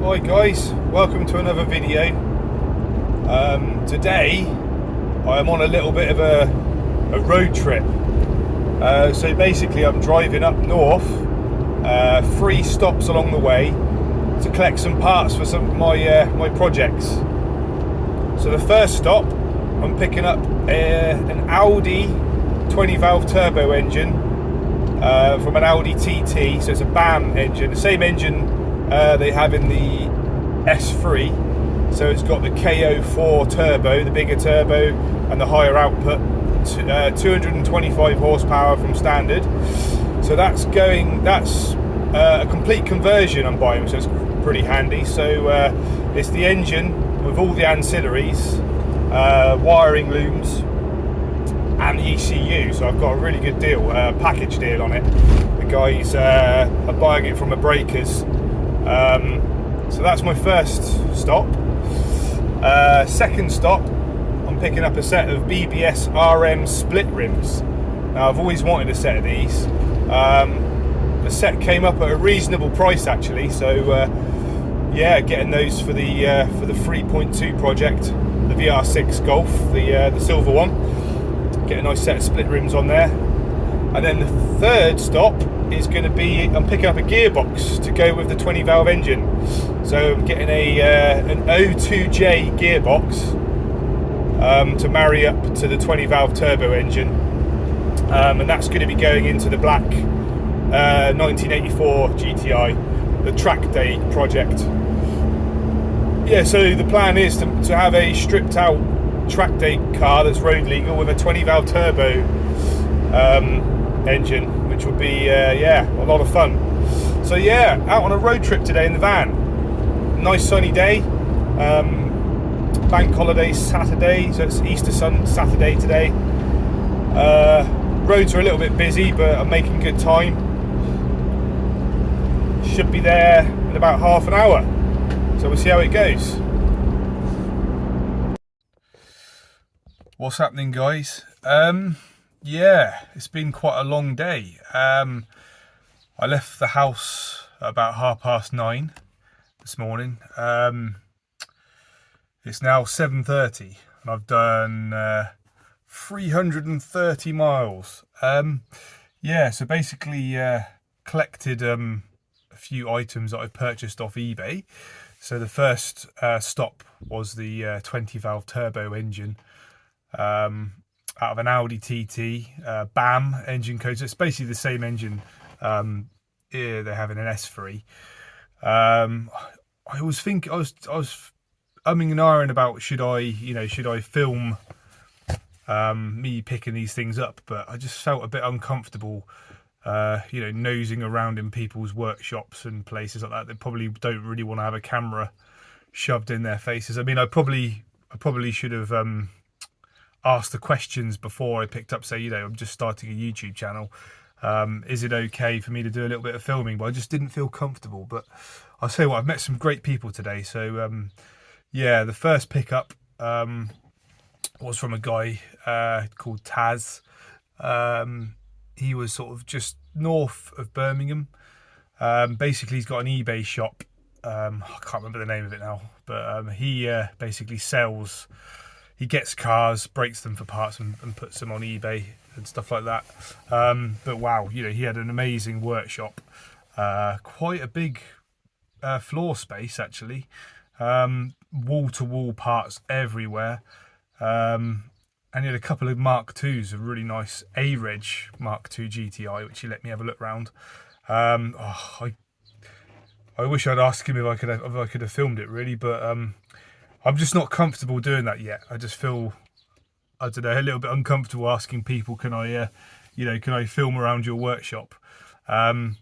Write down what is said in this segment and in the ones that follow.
Hi guys, welcome to another video. Today I am on a little bit of a road trip. So basically I'm driving up north, 3 stops along the way to collect some parts for some of my projects. So the first stop, I'm picking up an Audi 20 valve turbo engine from an Audi TT. So it's a BAM engine, the same engine they have in the S3. So it's got the KO4 turbo, the bigger turbo, and the higher output, 225 horsepower from standard. So that's a complete conversion I'm buying, so it's pretty handy. So it's the engine with all the ancillaries, wiring looms, and the ECU. So I've got a really good deal, package deal on it. The guys are buying it from a Breakers. So that's my first stop. Second stop, I'm picking up a set of BBS RM split rims. Now I've always wanted a set of these. The set came up at a reasonable price actually, so yeah, getting those for the 3.2 project, the VR6 Golf, the silver one. Get a nice set of split rims on there. And then the third stop is going to be, I'm picking up a gearbox to go with the 20 valve engine. So I'm getting an O2J gearbox to marry up to the 20 valve turbo engine, and that's going to be going into the black 1984 GTI, the track day project. Yeah, so the plan is to have a stripped out track day car that's road legal with a 20 valve turbo engine, which will be yeah, a lot of fun. So yeah, out on a road trip today in the van. Nice sunny day, bank holiday Saturday, so it's Easter Saturday today. Roads are a little bit busy, but I'm making good time. Should be there in about half an hour, so we'll see how it goes. What's happening, guys? Yeah, it's been quite a long day. I left the house at about 9:30 this morning. It's now 7:30 and I've done 330 miles. Yeah, so basically collected a few items that I've purchased off eBay. So the first stop was the 20 valve turbo engine, out of an Audi TT, BAM engine code. So it's basically the same engine they have in an S3. I always think I was umming and ahhing about should I film me picking these things up, but I just felt a bit uncomfortable, nosing around in people's workshops and places like that. They probably don't really want to have a camera shoved in their faces. I mean, I probably should have asked the questions before I picked up, say, I'm just starting a YouTube channel. Is it okay for me to do a little bit of filming? But I just didn't feel comfortable. But I'll tell you what, I've met some great people today. So yeah, the first pickup was from a guy called Taz. He was sort of just north of Birmingham. Basically, he's got an eBay shop. I can't remember the name of it now, but he basically sells. He gets cars, breaks them for parts, and puts them on eBay and stuff like that. But wow, he had an amazing workshop, quite a big floor space actually, wall-to-wall parts everywhere, and he had a couple of Mark IIs, a really nice A-Reg Mark II GTI, which he let me have a look round. I wish I'd asked him if I could have filmed it really, but I'm just not comfortable doing that yet. I just feel, I don't know, a little bit uncomfortable asking people, can I film around your workshop? But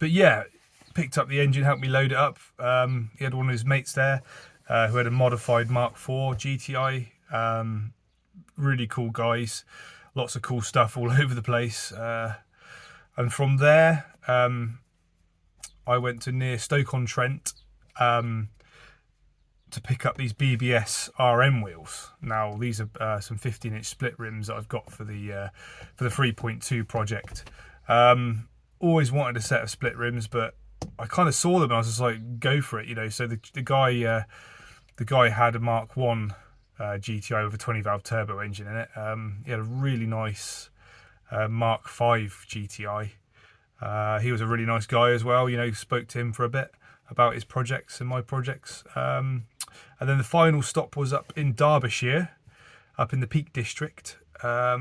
yeah, picked up the engine, helped me load it up. He had one of his mates there who had a modified Mark IV GTI. Really cool guys, lots of cool stuff all over the place. And from there, I went to near Stoke-on-Trent to pick up these BBS RM wheels. Now these are some 15-inch split rims that I've got for the 3.2 project. Always wanted a set of split rims, but I kind of saw them and I was just like, go for it, you know. So the guy had a Mark 1 GTI with a 20 valve turbo engine in it. He had a really nice Mark 5 GTI. He was a really nice guy as well, you know. Spoke to him for a bit about his projects and my projects. And then the final stop was up in Derbyshire, up in the Peak District. A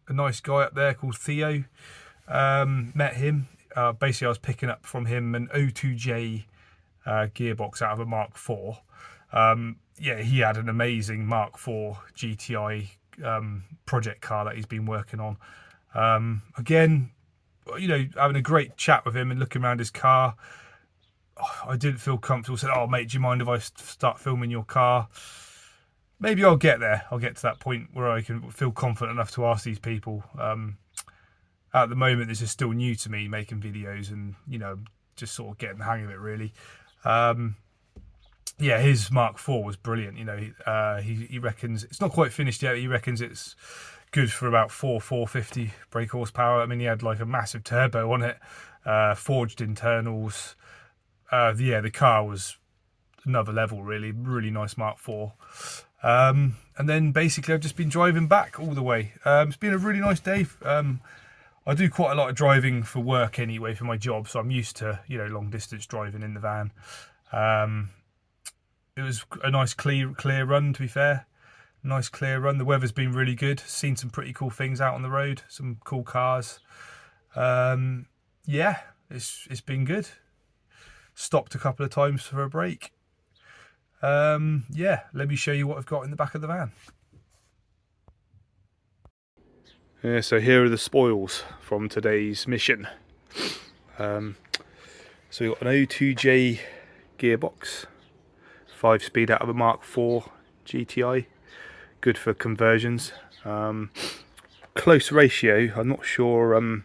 nice guy up there called Theo. Met him. Basically, I was picking up from him an O2J gearbox out of a Mark IV. Yeah, he had an amazing Mark IV GTI project car that he's been working on. Again, you know, having a great chat with him and looking around his car. I didn't feel comfortable. Said, "Oh, mate, do you mind if I start filming your car?" Maybe I'll get there. I'll get to that point where I can feel confident enough to ask these people. At the moment, this is still new to me, making videos, and you know, just sort of getting the hang of it, really. Yeah, his Mark IV was brilliant. You know, he reckons it's not quite finished yet. He reckons it's good for about 450 brake horsepower. I mean, he had like a massive turbo on it, forged internals. Yeah, the car was another level, really. Really nice Mark IV. And then basically I've just been driving back all the way. It's been a really nice day. I do quite a lot of driving for work anyway, for my job, so I'm used to, you know, long distance driving in the van. It was a nice clear run, to be fair. Nice clear run. The weather's been really good. Seen some pretty cool things out on the road, some cool cars. Yeah, it's been good. Stopped a couple of times for a break. Yeah, let me show you what I've got in the back of the van. Yeah, so here are the spoils from today's mission. So we've got an O2J gearbox, 5-speed out of a Mark IV GTI, good for conversions. Close ratio, I'm not sure,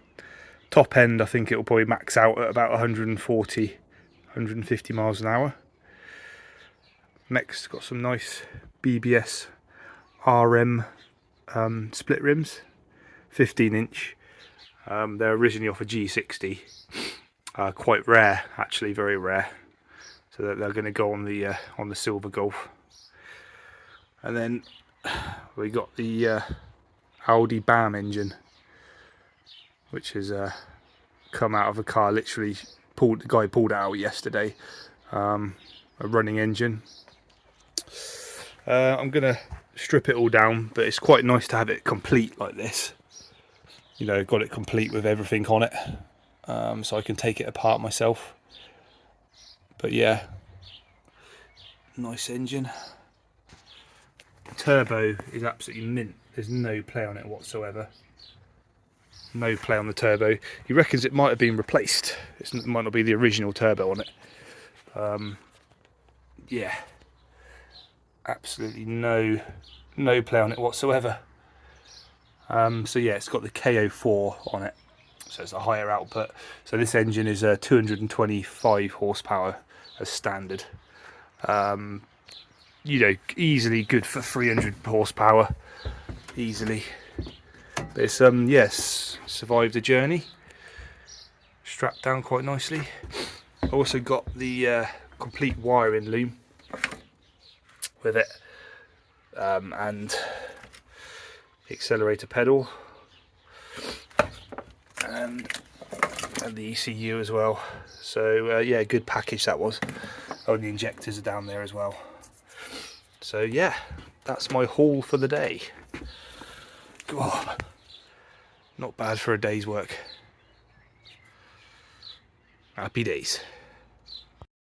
top end I think it will probably max out at about 140, 150 miles an hour. Next, got some nice BBS RM split rims, 15-inch. They're originally off a G60, quite rare, actually, very rare. So they're going to go on the Silver Golf. And then we got the Audi BAM engine, which has come out of a car. Literally, the guy pulled it out yesterday. A running engine. I'm gonna strip it all down, but it's quite nice to have it complete like this. You know, got it complete with everything on it, so I can take it apart myself. But yeah, nice engine. Turbo is absolutely mint. There's no play on it whatsoever. No play on the turbo. He reckons it might have been replaced. It might not be the original turbo on it. Yeah, absolutely no play on it whatsoever. So yeah, it's got the KO4 on it, so it's a higher output. So this engine is 225 horsepower as standard. You know, easily good for 300 horsepower, easily. But it's yes, survived the journey. Strapped down quite nicely. I also got the complete wiring loom with it, and the accelerator pedal, and the ECU as well. So yeah, good package that was. Oh, the injectors are down there as well. So yeah, that's my haul for the day. God, not bad for a day's work. Happy days.